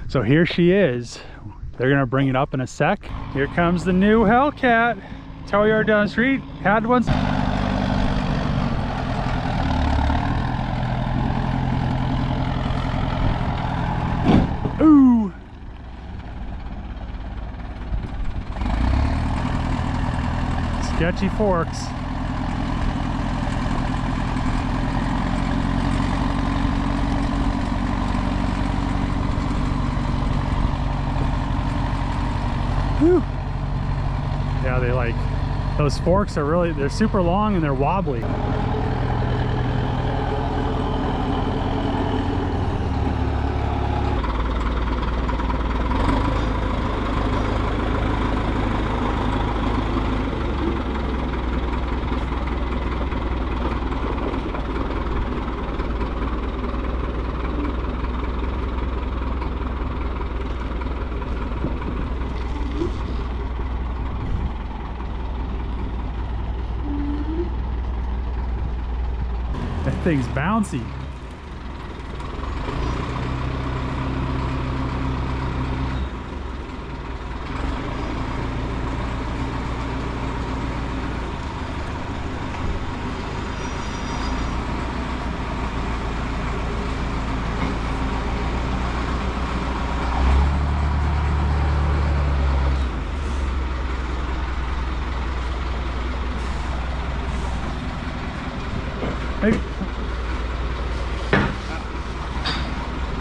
So here she is. They're gonna bring it up in a sec. Here comes the new Hellcat. Tow yard down the street. Had one. Ooh. Sketchy forks. Whew. Yeah, they like, those forks are really, they're super long and they're wobbly. That thing's bouncy. Maybe.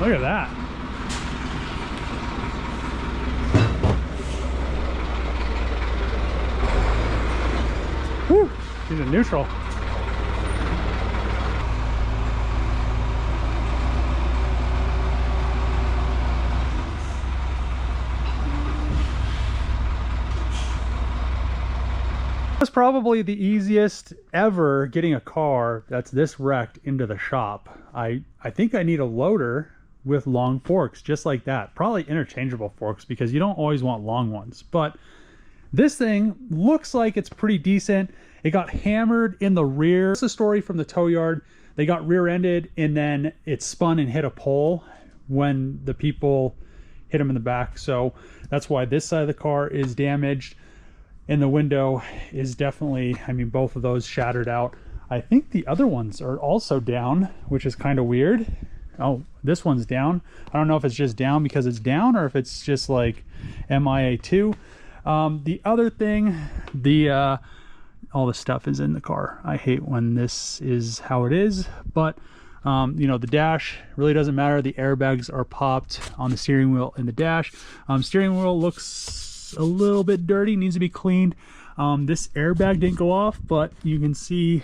Look at that. Whew, she's in neutral. That's probably the easiest ever getting a car that's this wrecked into the shop. I think I need a loader with long forks just like that, probably interchangeable forks because you don't always want long ones, but this thing looks like it's pretty decent. It got hammered in the rear. It's a story from the tow yard. They got rear-ended and then it spun and hit a pole when the people hit them in the back, so that's why this side of the car is damaged and the window is definitely, I mean, both of those shattered out. I think the other ones are also down, which is kind of weird. Oh, this one's down. I don't know if it's just down because it's down or if it's just like MIA 2. The other thing, all the stuff is in the car. I hate when this is how it is, but you know, the dash really doesn't matter. The airbags are popped on the steering wheel and the dash. Steering wheel looks a little bit dirty, needs to be cleaned. This airbag didn't go off, but you can see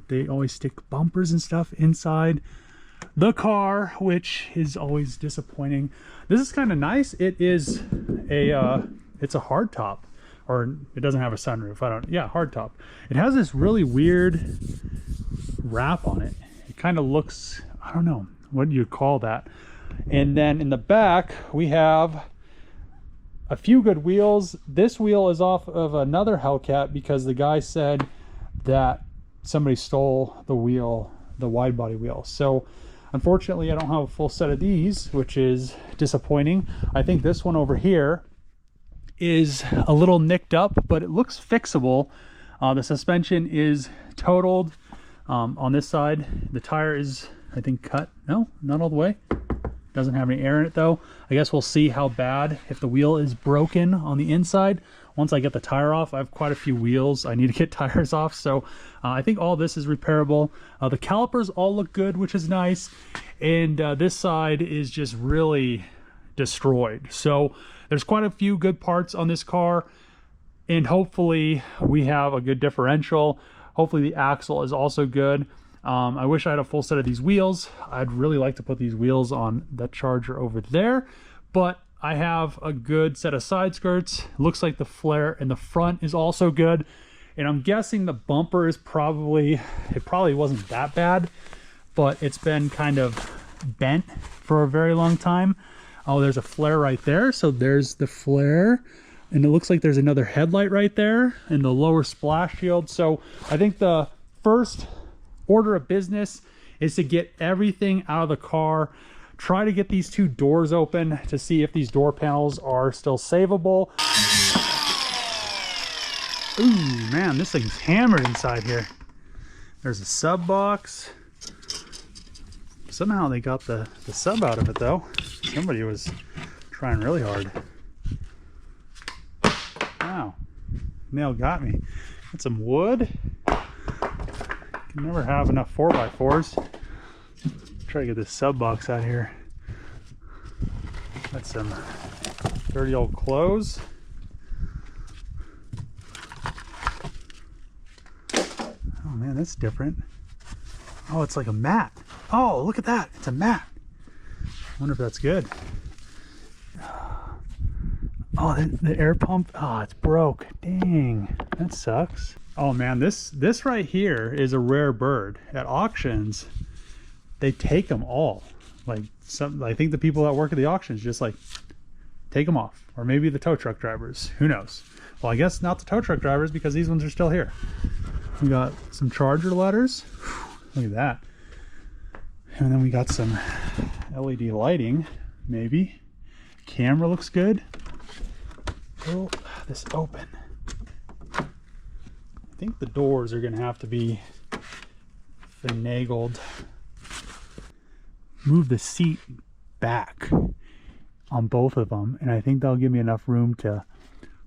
they always stick bumpers and stuff inside the car, which is always disappointing. This is kind of nice. It is a it's a hardtop, or it doesn't have a sunroof. Hardtop. It has this really weird wrap on it. It kind of looks, I don't know, what do you call that? And then in the back we have a few good wheels. This wheel is off of another Hellcat because the guy said that somebody stole the wheel, the wide body wheel. So unfortunately I don't have a full set of these, which is disappointing. I think this one over here is a little nicked up, but it looks fixable. The suspension is totaled on this side. The tire is, I think, cut. No, not all the way. Doesn't have any air in it though. I guess we'll see how bad, if the wheel is broken on the inside. Once I get the tire off, I have quite a few wheels I need to get tires off, so I think all this is repairable. The calipers all look good, which is nice, and this side is just really destroyed. So there's quite a few good parts on this car, and hopefully we have a good differential. Hopefully the axle is also good. I wish I had a full set of these wheels. I'd really like to put these wheels on that Charger over there, but I have a good set of side skirts. Looks like the flare in the front is also good, and I'm guessing the bumper is probably, it probably wasn't that bad, but it's been kind of bent for a very long time. Oh, there's a flare right there. So there's the flare, and it looks like there's another headlight right there and the lower splash shield. So I think the first order of business is to get everything out of the car, try to get these two doors open to see if these door panels are still savable. Ooh, man, this thing's hammered inside here. There's a sub box. Somehow they got the sub out of it though. Somebody was trying really hard. Wow, nail got me. Got some wood. Can never have enough 4x4s. Try to get this sub box out here. Got some dirty old clothes. Oh man, that's different. Oh, it's like a mat. Oh, look at that. It's a mat. I wonder if that's good. Oh, the air pump. Oh, it's broke. Dang, that sucks. Oh man, this right here is a rare bird. At auctions, they take them all. Like I think the people that work at the auctions just like take them off, or maybe the tow truck drivers. Who knows? Well, I guess not the tow truck drivers because these ones are still here. We got some charger letters. Look at that. And then we got some LED lighting, maybe. Camera looks good. Pull this open. I think the doors are gonna have to be finagled. Move the seat back on both of them, and I think that'll give me enough room to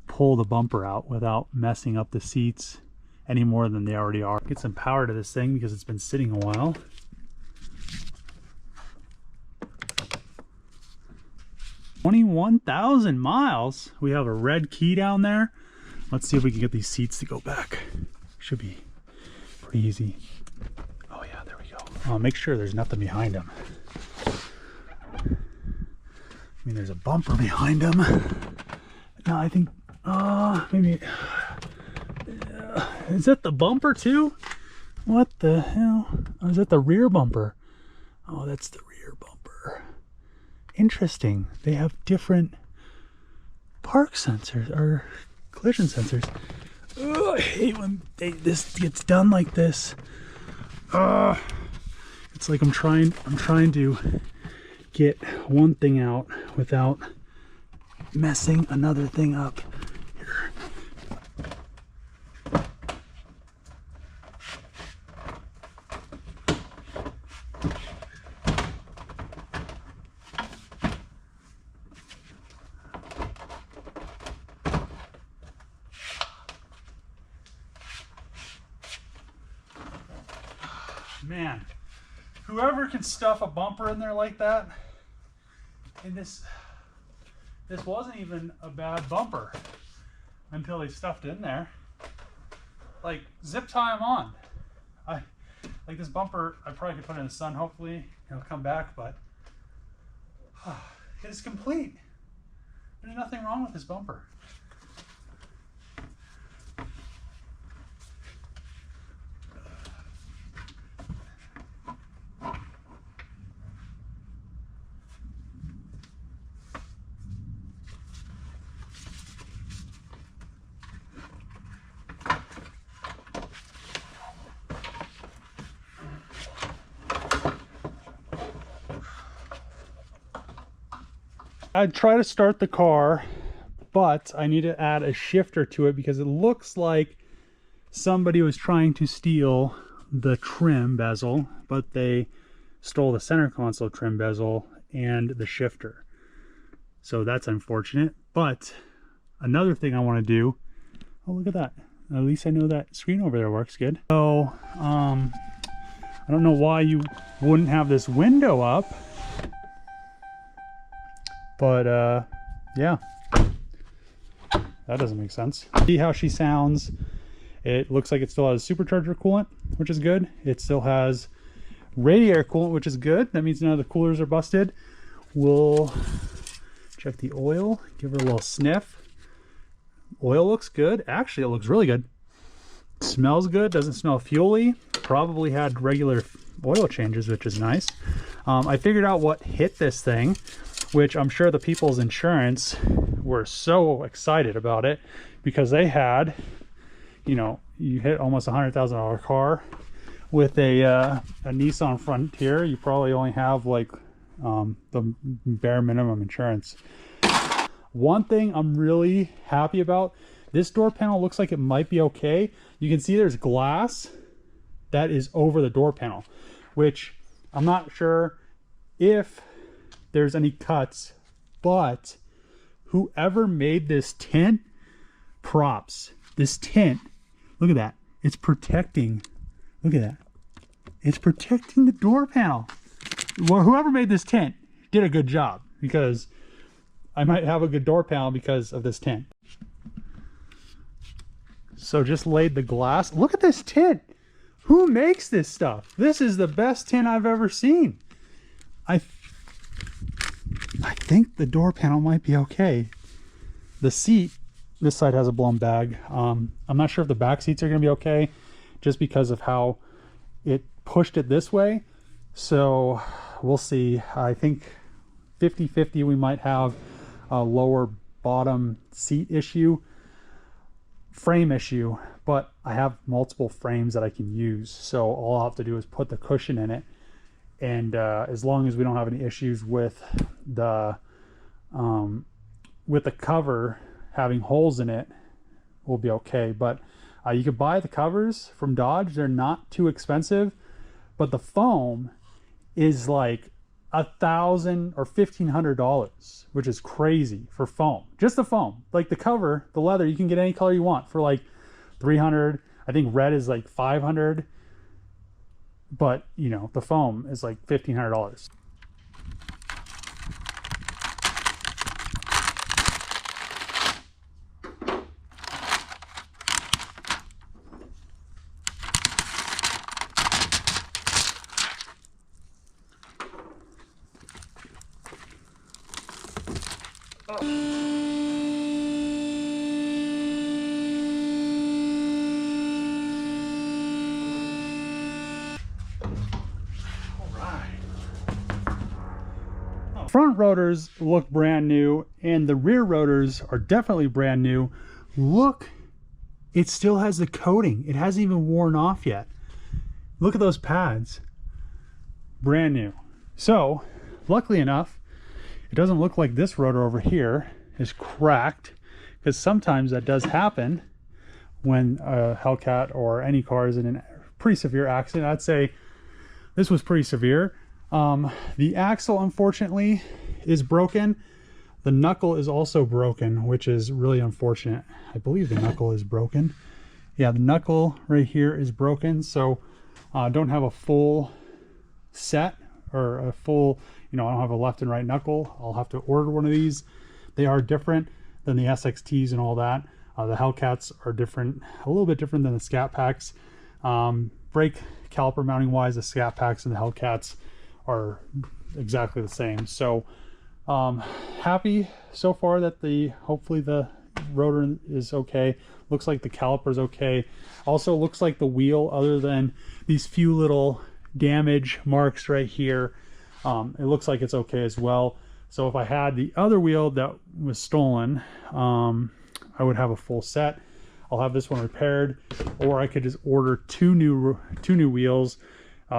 pull the bumper out without messing up the seats any more than they already are. Get some power to this thing because it's been sitting a while. $21,000 miles. We have a red key down there. Let's see if we can get these seats to go back. Should be pretty easy. Oh yeah, there we go. I'll make sure there's nothing behind them. I mean, there's a bumper behind them. No, I think, maybe, is that the bumper too? What the hell? Oh, is that the rear bumper? Oh, that's the rear bumper. Interesting. They have different park sensors or collision sensors. Oh, I hate when this gets done like this. It's like I'm trying to get one thing out without messing another thing up. Here. Man, whoever can stuff a bumper in there like that, and this wasn't even a bad bumper until they stuffed it in there. Like, zip tie them on. Like this bumper, I probably could put it in the sun, hopefully it'll come back, but it is complete. There's nothing wrong with this bumper. I'd try to start the car, but I need to add a shifter to it because it looks like somebody was trying to steal the trim bezel, but they stole the center console trim bezel and the shifter. So that's unfortunate. But another thing I want to do, oh look at that, at least I know that screen over there works good. So I don't know why you wouldn't have this window up, but yeah, that doesn't make sense. See how she sounds. It looks like it still has supercharger coolant, which is good. It still has radiator coolant, which is good. That means none of the coolers are busted. We'll check the oil, give her a little sniff. Oil looks good. Actually, it looks really good. Smells good, doesn't smell fuely. Probably had regular oil changes, which is nice. I figured out what hit this thing, which I'm sure the people's insurance were so excited about it because they had, you know, you hit almost $100,000 car with a Nissan Frontier. You probably only have like the bare minimum insurance. One thing I'm really happy about, this door panel looks like it might be okay. You can see there's glass that is over the door panel, which I'm not sure if there's any cuts, but whoever made this tint, props. This tint, look at that. It's protecting, look at that. It's protecting the door panel. Well, whoever made this tint did a good job, because I might have a good door panel because of this tint. So just laid the glass. Look at this tint. Who makes this stuff? This is the best tint I've ever seen. I think the door panel might be okay. The seat, this side has a blown bag. I'm not sure if the back seats are going to be okay, just because of how it pushed it this way. So we'll see. I think 50-50 we might have a lower bottom seat issue, frame issue, but I have multiple frames that I can use, so all I'll have to do is put the cushion in it, and as long as we don't have any issues with the cover having holes in it, we'll be okay. But you could buy the covers from Dodge. They're not too expensive, but the foam is like $1,000 or $1,500, which is crazy for foam. Just the foam, like the cover, the leather, you can get any color you want for like $300. I think red is like $500, but you know, the foam is like $1,500. Front rotors look brand new, and the rear rotors are definitely brand new. Look, it still has the coating. It hasn't even worn off yet. Look at those pads. Brand new. So, luckily enough, it doesn't look like this rotor over here is cracked, because sometimes that does happen when a Hellcat or any car is in a pretty severe accident. I'd say this was pretty severe. The axle, unfortunately, is broken. The knuckle is also broken, which is really unfortunate. I believe the knuckle is broken. Yeah, the knuckle right here is broken. So I don't have a full set, or a full, you know, I don't have a left and right knuckle. I'll have to order one of these. They are different than the SXTs and all that. The Hellcats are different, a little bit different than the Scat Packs. Brake caliper mounting wise, the Scat Packs and the Hellcats are exactly the same. So happy so far that hopefully the rotor is okay. Looks like the caliper is okay. Also looks like the wheel, other than these few little damage marks right here, it looks like it's okay as well. So if I had the other wheel that was stolen, I would have a full set. I'll have this one repaired, or I could just order two new wheels,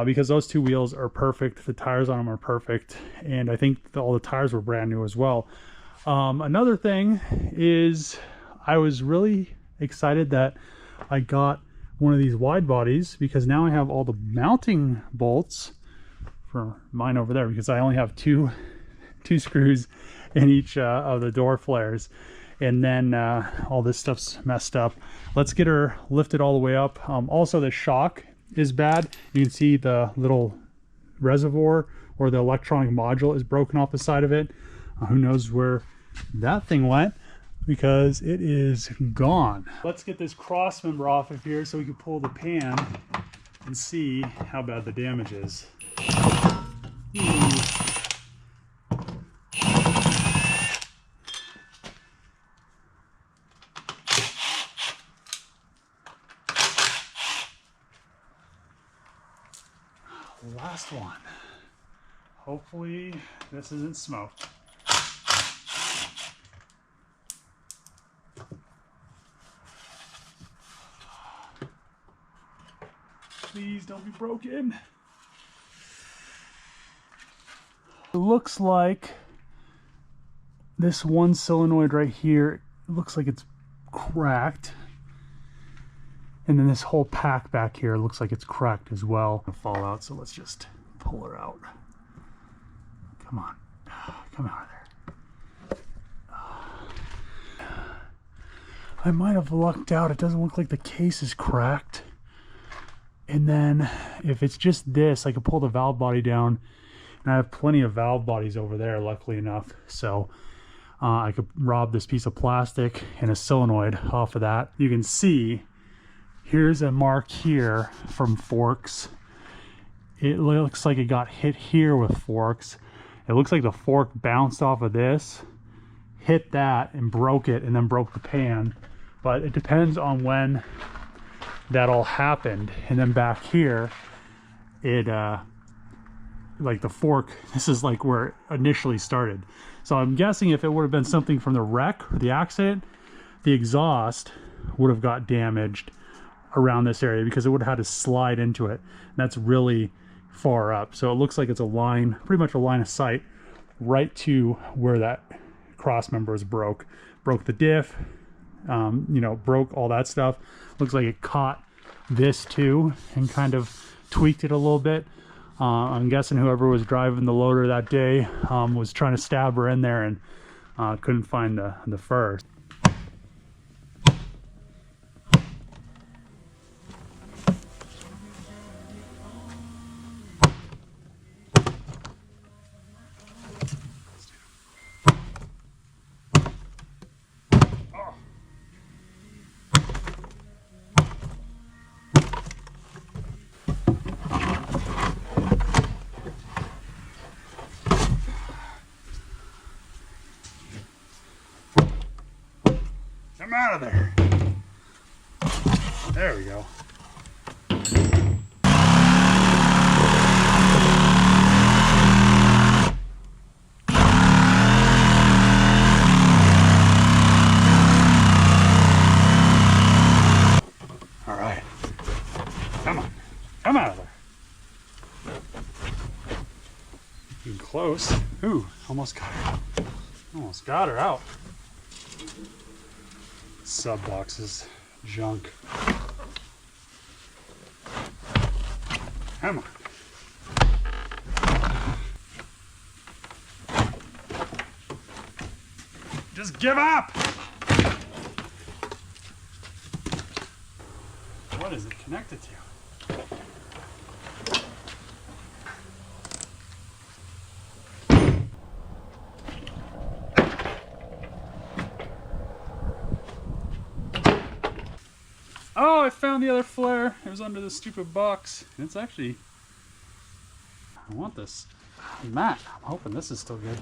because those two wheels are perfect. The tires on them are perfect, and I think all the tires were brand new as well. Another thing is, I was really excited that I got one of these wide bodies, because now I have all the mounting bolts for mine over there, because I only have two screws in each of the door flares, and then all this stuff's messed up. Let's get her lifted all the way up. Also, the shock is bad. You can see the little reservoir, or the electronic module, is broken off the side of it. Who knows where that thing went, because it is gone. Let's get this cross member off of here so we can pull the pan and see how bad the damage is. Last one. Hopefully this isn't smoke. Please don't be broken. It looks like this one solenoid right here, it looks like it's cracked. And then this whole pack back here looks like it's cracked as well. It'll fall out, so let's just pull her out. Come on, come out of there. I might have lucked out. It doesn't look like the case is cracked. And then if it's just this, I could pull the valve body down, and I have plenty of valve bodies over there, luckily enough. So I could rob this piece of plastic and a solenoid off of that. You can see here's a mark here from forks. It looks like it got hit here with forks. It looks like the fork bounced off of this, hit that and broke it, and then broke the pan. But it depends on when that all happened. And then back here, it like the fork, this is like where it initially started. So I'm guessing if it would have been something from the wreck or the accident, the exhaust would have got damaged around this area because it would have had to slide into it. And that's really far up. So it looks like it's a line, pretty much a line of sight right to where that cross member is broke. Broke the diff, you know, broke all that stuff. Looks like it caught this too and kind of tweaked it a little bit. I'm guessing whoever was driving the loader that day was trying to stab her in there and couldn't find the fur. Come out of there. There we go. All right. Come on. Come out of there. Getting close. Ooh, almost got her. Almost got her out. Sub boxes, junk. Come on. Just give up! What is it connected to? Oh, I found the other flare. It was under this stupid box. It's actually, I want this mat. I'm hoping this is still good.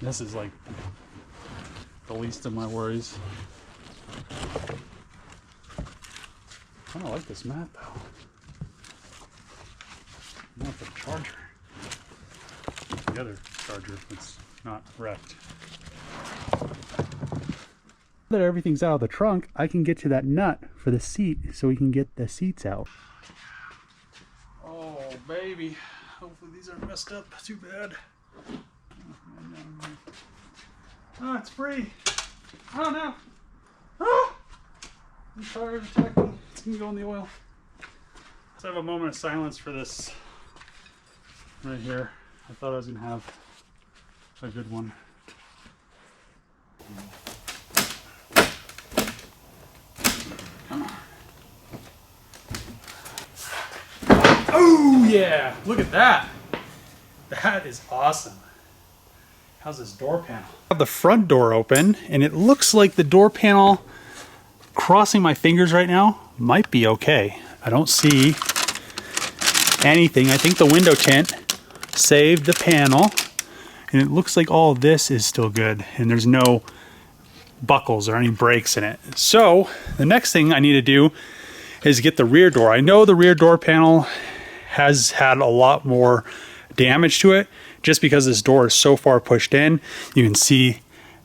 This is like the least of my worries. I kind of like this mat though. I want the charger. The other charger that's not wrecked. Now that everything's out of the trunk, I can get to that nut for the seat so we can get the seats out. Oh baby, hopefully these aren't messed up too bad. Oh, it's free. Oh no. Oh! The tires attacking. It's gonna go in the oil. Let's have a moment of silence for this right here. I thought I was gonna have a good one. Oh yeah, look at that. That is awesome. How's this door panel? I have the front door open and it looks like the door panel, crossing my fingers right now, might be okay. I don't see anything. I think the window tint saved the panel and it looks like all of this is still good and there's no buckles or any breaks in it. So the next thing I need to do is get the rear door. I know the rear door panel has had a lot more damage to it just because this door is so far pushed in. You can see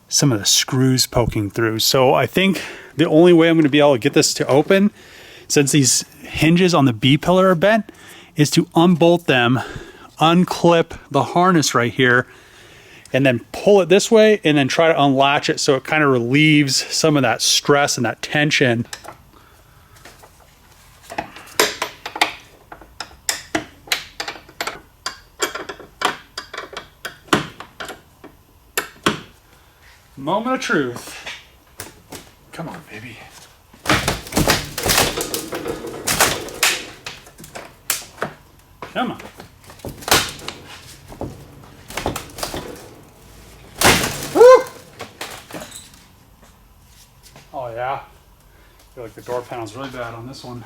some of the screws poking through. So I think the only way I'm going to be able to get this to open, since these hinges on the B pillar are bent, is to unbolt them unclip the harness right here and then pull it this way and then try to unlatch it so it kind of relieves some of that stress and that tension. Moment of truth. Come on, baby. Come on. Woo! Oh yeah. I feel like the door panel's really bad on this one.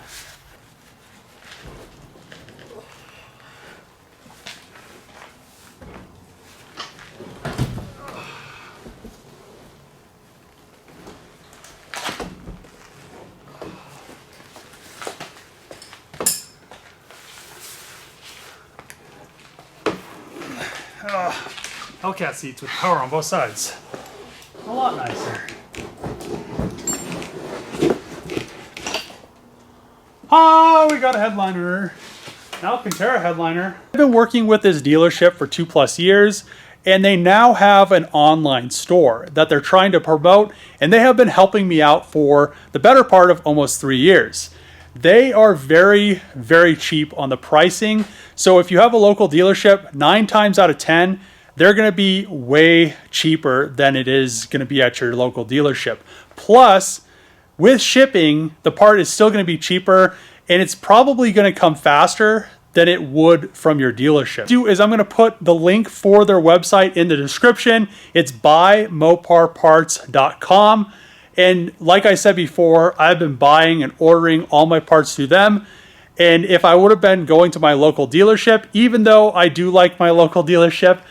Hellcat seats with power on both sides. A lot nicer. Oh, we got a headliner. Alcantara headliner. I've been working with this dealership for 2+ years, and they now have an online store that they're trying to promote, and they have been helping me out for the better part of almost 3 years. They are very, very cheap on the pricing. So if you have a local dealership, 9 times out of 10, they're going to be way cheaper than it is going to be at your local dealership. Plus, with shipping, the part is still going to be cheaper, and it's probably going to come faster than it would from your dealership. I'm going to put the link for their website in the description. It's buymoparparts.com. And like I said before, I've been buying and ordering all my parts through them. And if I would have been going to my local dealership, even though I do like my local dealership,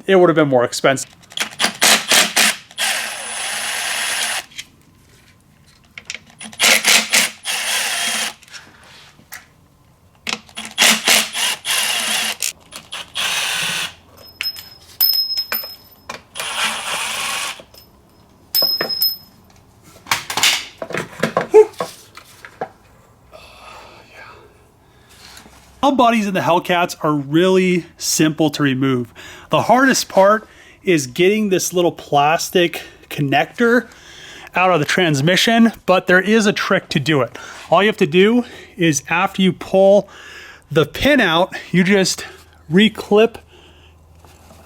it would have been more expensive. Valve bodies in the Hellcats are really simple to remove. The hardest part is getting this little plastic connector out of the transmission, but there is a trick to do it. All you have to do is after you pull the pin out, you just reclip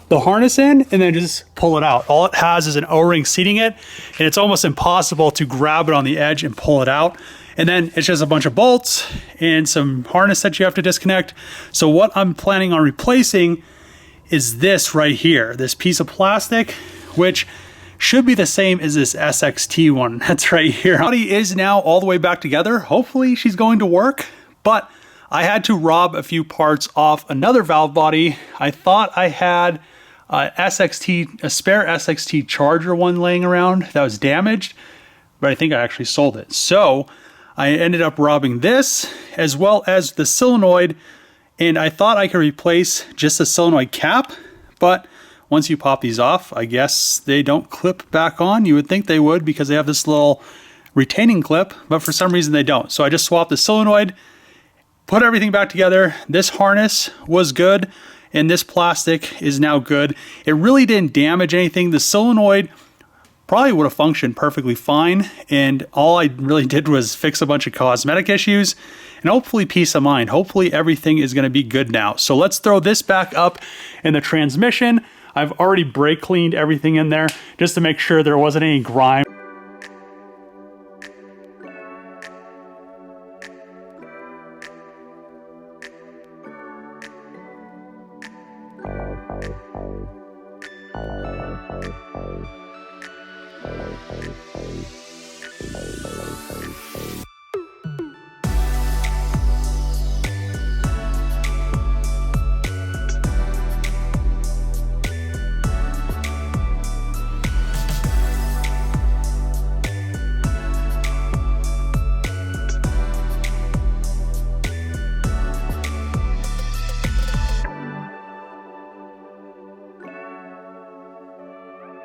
the harness in and then just pull it out. All it has is an O-ring seating it, and it's almost impossible to grab it on the edge and pull it out. And then it's just a bunch of bolts and some harness that you have to disconnect. So what I'm planning on replacing is this right here, this piece of plastic, which should be the same as this SXT one that's right here. The body is now all the way back together. Hopefully she's going to work, but I had to rob a few parts off another valve body. I thought I had a spare SXT charger one laying around that was damaged, but I think I actually sold it. So I ended up robbing this as well as the solenoid, and I thought I could replace just the solenoid cap, but once you pop these off, I guess they don't clip back on. You would think they would because they have this little retaining clip, but for some reason they don't. So I just swapped the solenoid, put everything back together. This harness was good, and this plastic is now good. It really didn't damage anything. The solenoid probably would have functioned perfectly fine, and all I really did was fix a bunch of cosmetic issues and hopefully peace of mind. Hopefully everything is going to be good now. So let's throw this back up in the transmission. I've already brake cleaned everything in there just to make sure there wasn't any grime.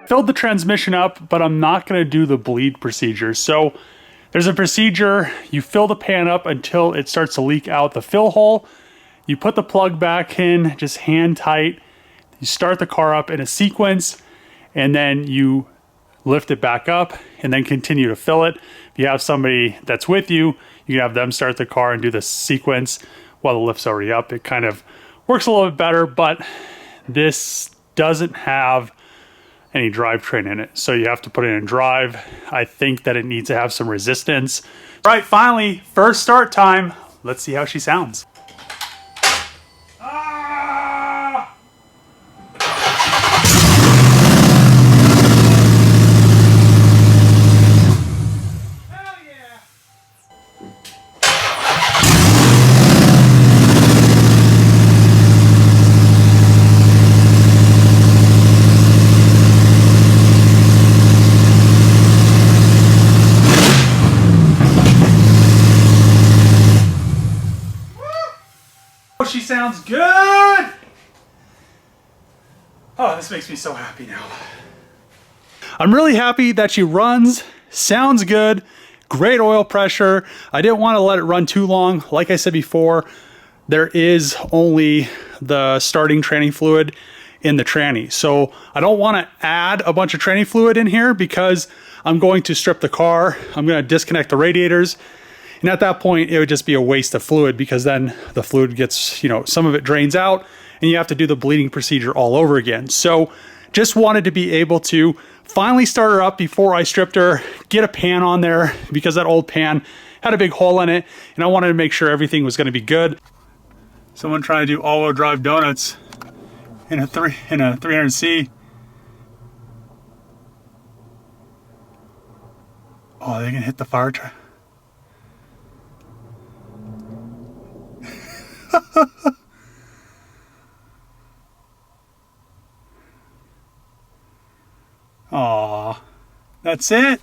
Filled the transmission up, but I'm not going to do the bleed procedure. So there's a procedure, you fill the pan up until it starts to leak out the fill hole. You put the plug back in, just hand tight. You start the car up in a sequence, and then you lift it back up and then continue to fill it. If you have somebody that's with you, you can have them start the car and do the sequence while the lift's already up. It kind of works a little bit better, but this doesn't have any drivetrain in it. So you have to put it in drive. I think that it needs to have some resistance. All right, finally, first start time. Let's see how she sounds. She sounds good. Oh, this makes me so happy now. I'm really happy that she runs, sounds good, great oil pressure. I didn't want to let it run too long. Like I said before, there is only the starting tranny fluid in the tranny. So I don't want to add a bunch of tranny fluid in here because I'm going to strip the car. I'm going to disconnect the radiators. And at that point, it would just be a waste of fluid because then the fluid gets, some of it drains out and you have to do the bleeding procedure all over again. So just wanted to be able to finally start her up before I stripped her, get a pan on there because that old pan had a big hole in it and I wanted to make sure everything was going to be good. Someone trying to do all-wheel drive donuts in a 300C. Oh, they can hit the fire truck. Aw, that's it.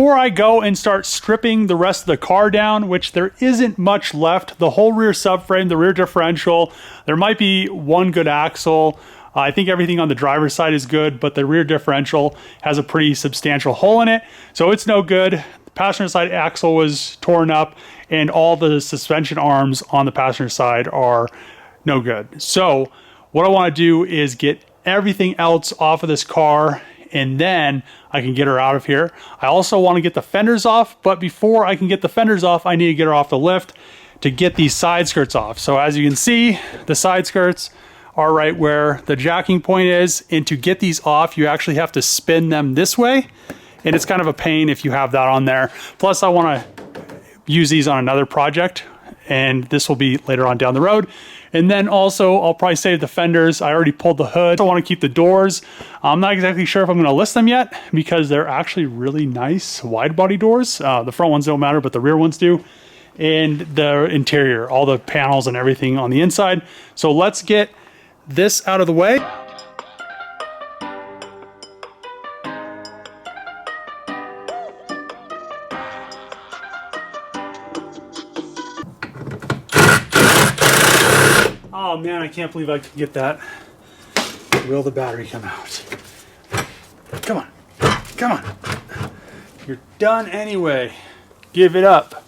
Before I go and start stripping the rest of the car down, which there isn't much left, the whole rear subframe, the rear differential, there might be one good axle. I think everything on the driver's side is good, but the rear differential has a pretty substantial hole in it, so it's no good. The passenger side axle was torn up, and all the suspension arms on the passenger side are no good. So what I want to do is get everything else off of this car, and then I can get her out of here. I also want to get the fenders off, but before I can get the fenders off, I need to get her off the lift to get these side skirts off. So as you can see, the side skirts are right where the jacking point is, and to get these off, you actually have to spin them this way, and it's kind of a pain if you have that on there. Plus, I want to use these on another project, and this will be later on down the road. And then also, I'll probably save the fenders. I already pulled the hood. I want to keep the doors. I'm not exactly sure if I'm going to list them yet, because they're actually really nice wide body doors. The front ones don't matter, but the rear ones do. And the interior, all the panels and everything on the inside. So let's get this out of the way. Oh man, I can't believe I could get that. Will the battery come out? Come on, come on. You're done anyway. Give it up.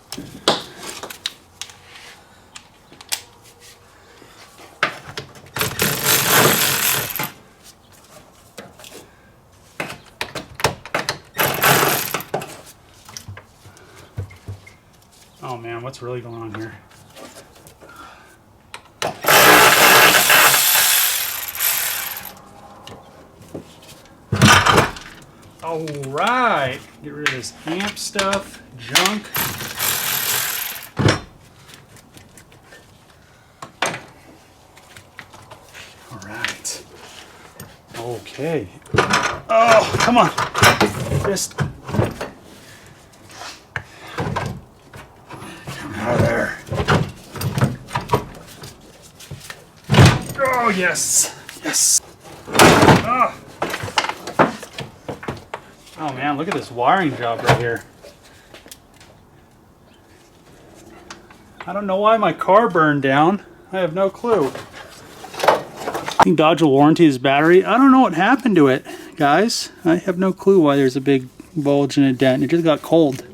Oh man, what's really going on here? All right, get rid of this amp stuff, junk. All right. Okay. Oh, come on. Just come out of there. Oh, yes. Yes. Oh. Oh man, look at this wiring job right here. I don't know why my car burned down. I have no clue. I think Dodge will warranty his battery. I don't know what happened to it, guys. I have no clue why there's a big bulge and a dent. It just got cold.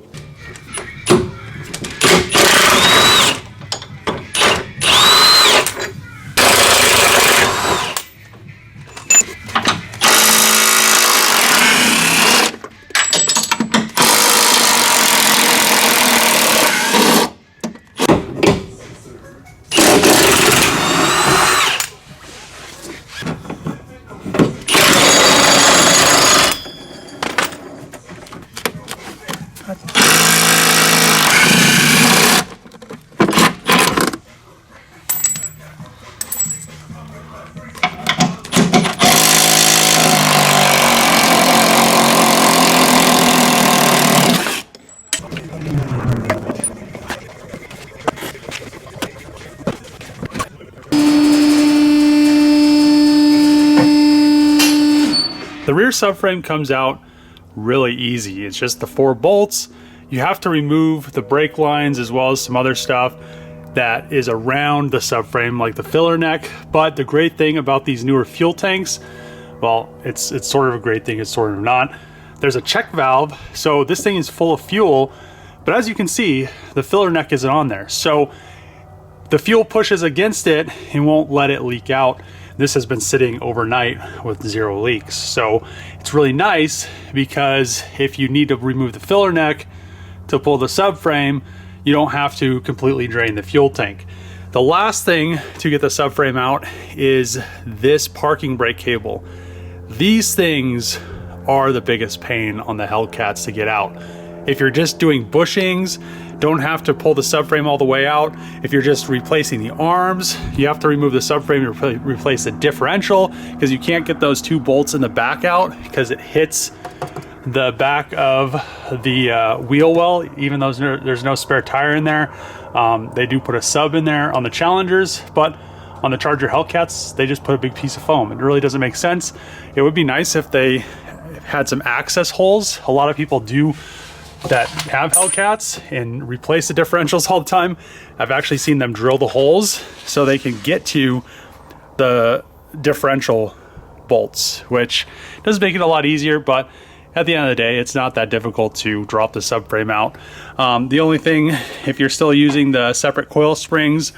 The rear subframe comes out really easy. It's just the 4 bolts. You have to remove the brake lines as well as some other stuff that is around the subframe, like the filler neck. But the great thing about these newer fuel tanks, well, it's sort of a great thing, it's sort of not. There's a check valve, so this thing is full of fuel, but as you can see, the filler neck isn't on there. So the fuel pushes against it and won't let it leak out. This has been sitting overnight with 0 leaks. So it's really nice because if you need to remove the filler neck to pull the subframe, you don't have to completely drain the fuel tank. The last thing to get the subframe out is this parking brake cable. These things are the biggest pain on the Hellcats to get out. If you're just doing bushings, don't have to pull the subframe all the way out. If you're just replacing the arms, you have to remove the subframe and replace the differential, because you can't get those 2 bolts in the back out because it hits the back of the wheel well, even though there's no spare tire in there. They do put a sub in there on the Challengers, but on the Charger Hellcats, they just put a big piece of foam. It really doesn't make sense. It would be nice if they had some access holes. A lot of people do that have Hellcats and replace the differentials all the time, I've actually seen them drill the holes so they can get to the differential bolts, which does make it a lot easier, but at the end of the day, it's not that difficult to drop the subframe out. The only thing, if you're still using the separate coil springs,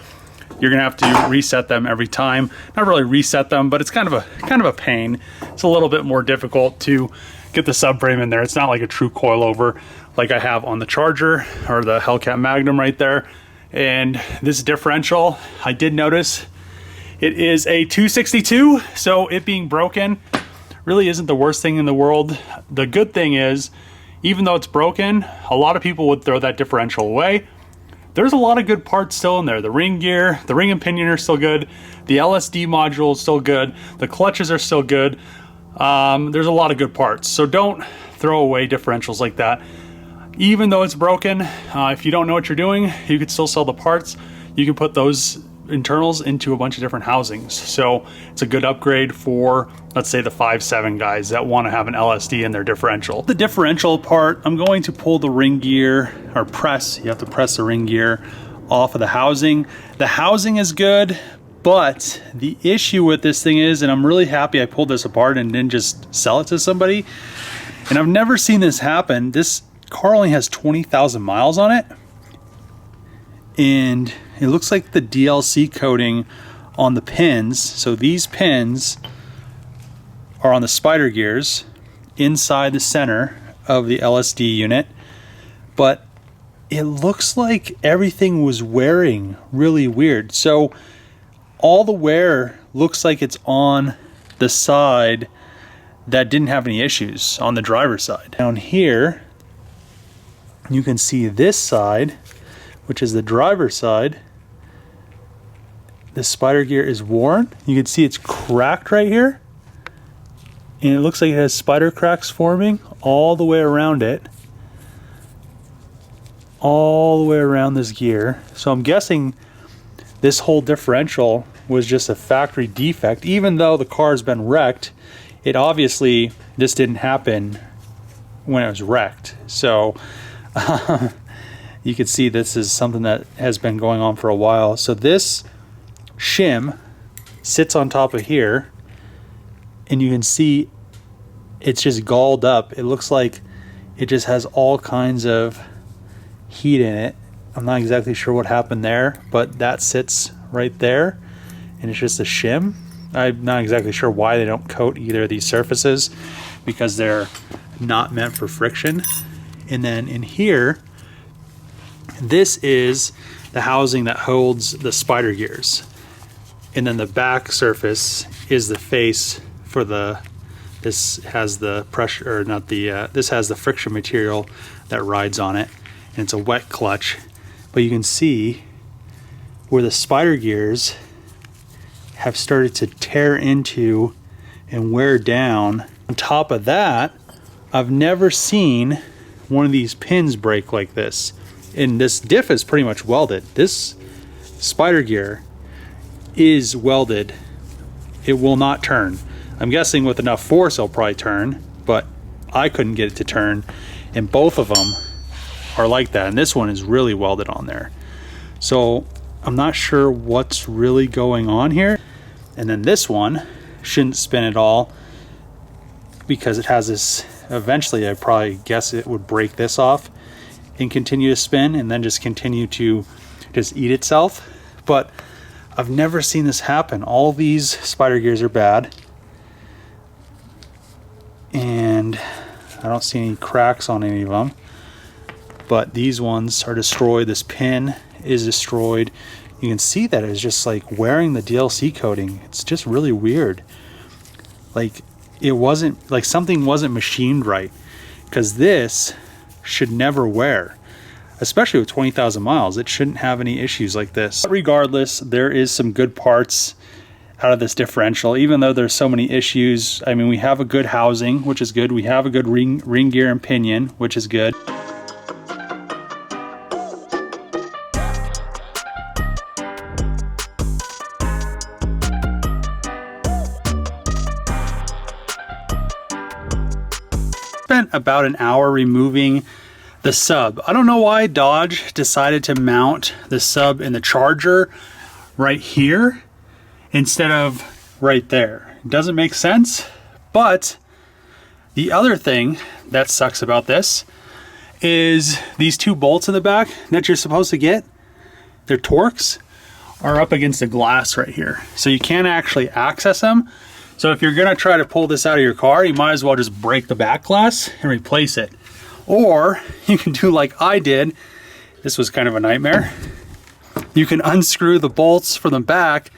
you're gonna have to reset them every time. Not really reset them, but it's kind of a pain. It's a little bit more difficult to get the subframe in there. It's not like a true coilover like I have on the Charger or the Hellcat Magnum right there. And this differential, I did notice it is a 262, so it being broken really isn't the worst thing in the world. The good thing is, even though it's broken, a lot of people would throw that differential away. There's a lot of good parts still in there. The ring gear, the ring and pinion are still good. The LSD module is still good. The clutches are still good. There's a lot of good parts. So don't throw away differentials like that. Even though it's broken, if you don't know what you're doing, you could still sell the parts. You can put those internals into a bunch of different housings. So it's a good upgrade for, let's say, the 5.7 guys that want to have an LSD in their differential. The differential part, I'm going to pull the ring gear, or press, you have to press the ring gear off of the housing. The housing is good, but the issue with this thing is, and I'm really happy I pulled this apart and didn't just sell it to somebody, and I've never seen this happen. This car only has 20,000 miles on it, and it looks like the DLC coating on the pins. So these pins are on the spider gears inside the center of the LSD unit, but it looks like everything was wearing really weird. So all the wear looks like it's on the side that didn't have any issues, on the driver's side. Down here, you can see this side, which is the driver's side. The spider gear is worn. You can see it's cracked right here. And it looks like it has spider cracks forming all the way around it. All the way around this gear. So I'm guessing this whole differential was just a factory defect. Even though the car has been wrecked, it obviously, this didn't happen when it was wrecked. So you can see this is something that has been going on for a while. So this shim sits on top of here, and you can see it's just galled up. It looks like it just has all kinds of heat in it. I'm not exactly sure what happened there, but that sits right there, and it's just a shim. I'm not exactly sure why they don't coat either of these surfaces, because they're not meant for friction. And then in here, this is the housing that holds the spider gears. And then the back surface is the face for this has the pressure, or not the, this has the friction material that rides on it. And it's a wet clutch. But you can see where the spider gears have started to tear into and wear down. On top of that, I've never seen one of these pins break like this. And this diff is pretty much welded. This spider gear is welded. It will not turn. I'm guessing with enough force it'll probably turn, but I couldn't get it to turn, and both of them are like that, and this one is really welded on there. So I'm not sure what's really going on here. And then this one shouldn't spin at all because it has this, eventually I probably guess it would break this off and continue to spin, and then just continue to just eat itself. But I've never seen this happen. All these spider gears are bad, and I don't see any cracks on any of them, but these ones are destroyed. This pin is destroyed. You can see that it's just like wearing the DLC coating. It's just really weird. Like it wasn't, like something wasn't machined right, because this should never wear. Especially with 20,000 miles, it shouldn't have any issues like this. But regardless, there is some good parts out of this differential, even though there's so many issues. I mean, we have a good housing, which is good. We have a good ring gear and pinion, which is good. Spent about an hour removing the sub. I don't know why Dodge decided to mount the sub and the charger right here instead of right there. It doesn't make sense. But the other thing that sucks about this is these two bolts in the back that you're supposed to get, their Torx, are up against the glass right here. So you can't actually access them. So if you're gonna try to pull this out of your car, you might as well just break the back glass and replace it. Or you can do like I did. This was kind of a nightmare. You can unscrew the bolts from the back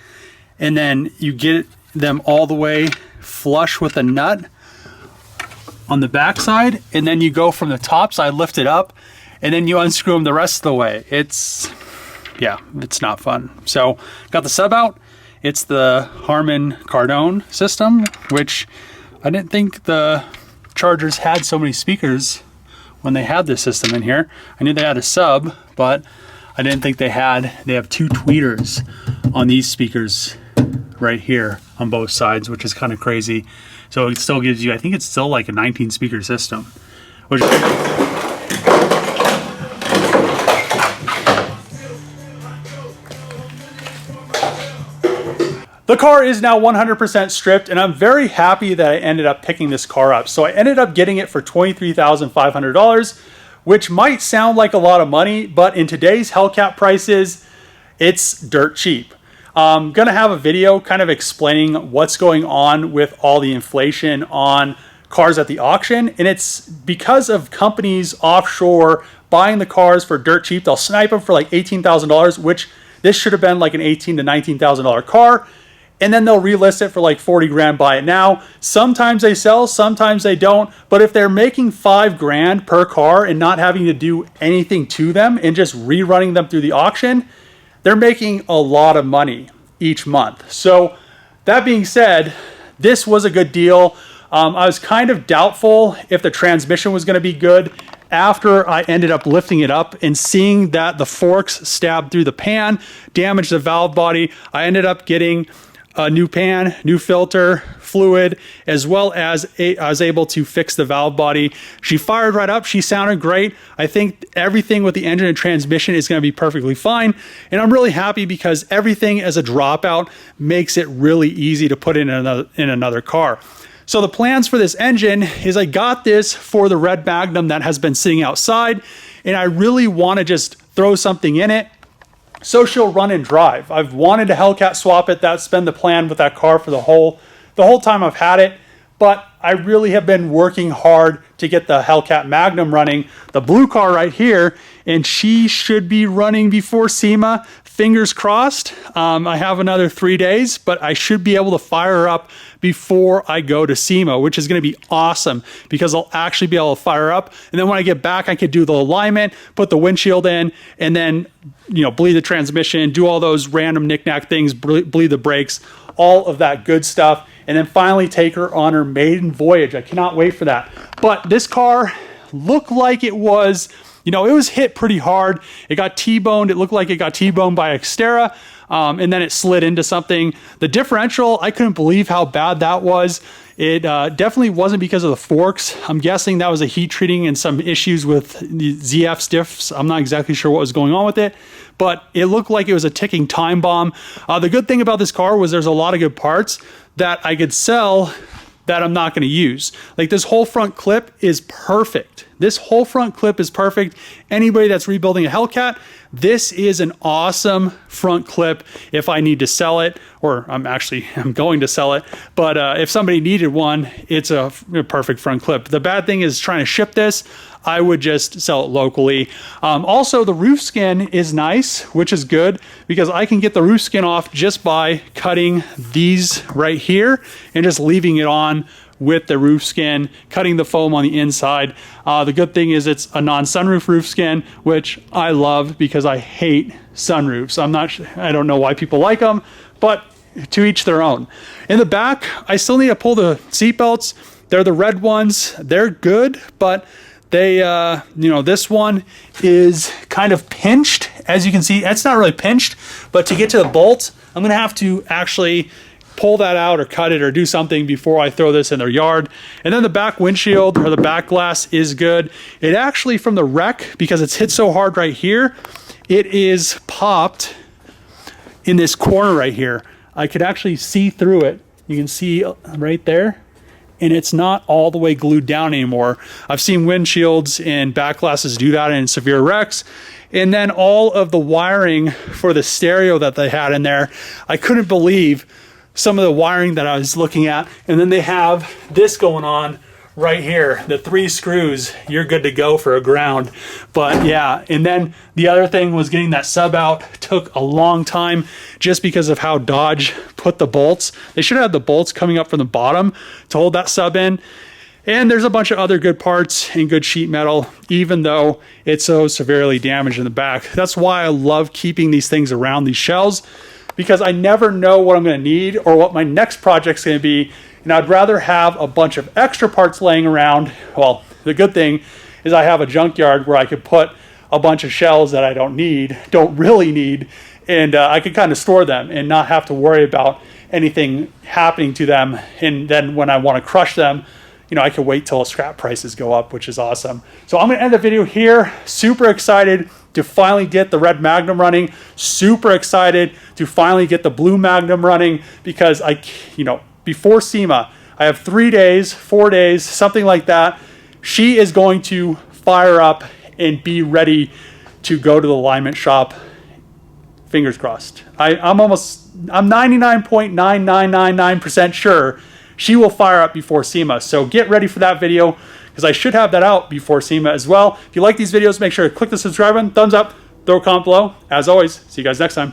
and then you get them all the way flush with a nut on the back side, and then you go from the top side, lift it up, and then you unscrew them the rest of the way. It's not fun. So got the sub out. It's the Harman Kardon system, which I didn't think the Chargers had so many speakers when they had this system in here. I knew they had a sub, but I didn't think they have two tweeters on these speakers right here on both sides, which is kind of crazy. So it still gives you, I think it's still like a 19 speaker system, which the car is now 100% stripped, and I'm very happy that I ended up picking this car up. So I ended up getting it for $23,500, which might sound like a lot of money, but in today's Hellcat prices, it's dirt cheap. I'm gonna have a video kind of explaining what's going on with all the inflation on cars at the auction, and it's because of companies offshore buying the cars for dirt cheap. They'll snipe them for like $18,000, which this should have been like an $18,000 to $19,000 car. And then they'll relist it for like 40 grand, buy it now. Sometimes they sell, sometimes they don't. But if they're making 5 grand per car and not having to do anything to them and just rerunning them through the auction, they're making a lot of money each month. So that being said, this was a good deal. I was kind of doubtful if the transmission was going to be good after I ended up lifting it up and seeing that the forks stabbed through the pan, damaged the valve body. I ended up getting a new pan, new filter, fluid, as well as I was able to fix the valve body. She fired right up. She sounded great. I think everything with the engine and transmission is going to be perfectly fine. And I'm really happy because everything as a dropout makes it really easy to put in another car. So the plans for this engine is I got this for the red Magnum that has been sitting outside, and I really want to just throw something in it so she'll run and drive. I've wanted to Hellcat swap it. That's been the plan with that car for the whole time I've had it. But I really have been working hard to get the Hellcat Magnum running, the blue car right here, and she should be running before SEMA. Fingers crossed. I have another 3 days, but I should be able to fire her up before I go to SEMA, which is going to be awesome because I'll actually be able to fire her up. And then when I get back, I could do the alignment, put the windshield in, and then, bleed the transmission, do all those random knick-knack things, bleed the brakes, all of that good stuff, and then finally take her on her maiden voyage. I cannot wait for that. But this car looked like it was, it was hit pretty hard. It got T-boned. It looked like it got T-boned by Xterra, and then it slid into something. The differential, I couldn't believe how bad that was. It definitely wasn't because of the forks. I'm guessing that was a heat treating and some issues with the ZF stiffs. I'm not exactly sure what was going on with it, but it looked like it was a ticking time bomb. The good thing about this car was there's a lot of good parts that I could sell that I'm not going to use. Like this whole front clip is perfect. This whole front clip is perfect. Anybody that's rebuilding a Hellcat, this is an awesome front clip if I need to sell it, or I'm going to sell it. But if somebody needed one, it's a perfect front clip. The bad thing is trying to ship this. I would just sell it locally. Also, the roof skin is nice, which is good because I can get the roof skin off just by cutting these right here and just leaving it on with the roof skin, cutting the foam on the inside. The good thing is it's a non-sunroof roof skin, which I love because I hate sunroofs. I don't know why people like them, but to each their own. In the back, I still need to pull the seat belts. They're the red ones. They're good, but they, this one is kind of pinched. As you can see, it's not really pinched, but to get to the bolt, I'm going to have to actually pull that out or cut it or do something before I throw this in their yard. And then the back windshield or the back glass is good. It actually, from the wreck, because it's hit so hard right here, it is popped in this corner right here. I could actually see through it. You can see right there. And it's not all the way glued down anymore. I've seen windshields and back glasses do that in severe wrecks. And then all of the wiring for the stereo that they had in there, I couldn't believe some of the wiring that I was looking at. And then they have this going on right here, the 3 screws, you're good to go for a ground. But yeah, and then the other thing was getting that sub out. Took a long time just because of how Dodge put the bolts. They should have had the bolts coming up from the bottom to hold that sub in. And there's a bunch of other good parts and good sheet metal, even though it's so severely damaged in the back. That's why I love keeping these things around these shells, because I never know what I'm going to need or what my next project's going to be. And I'd rather have a bunch of extra parts laying around. Well, the good thing is I have a junkyard where I could put a bunch of shells that I don't really need, and I could kind of store them and not have to worry about anything happening to them. And then when I want to crush them, you know, I can wait till scrap prices go up, which is awesome. So I'm going to end the video here. Super excited to finally get the red Magnum running. Super excited to finally get the blue Magnum running, because before SEMA, I have 3 days, 4 days, something like that. She is going to fire up and be ready to go to the alignment shop. Fingers crossed. I'm 99.9999% sure she will fire up before SEMA. So get ready for that video, because I should have that out before SEMA as well. If you like these videos, make sure to click the subscribe button, thumbs up, throw a comment below. As always, see you guys next time.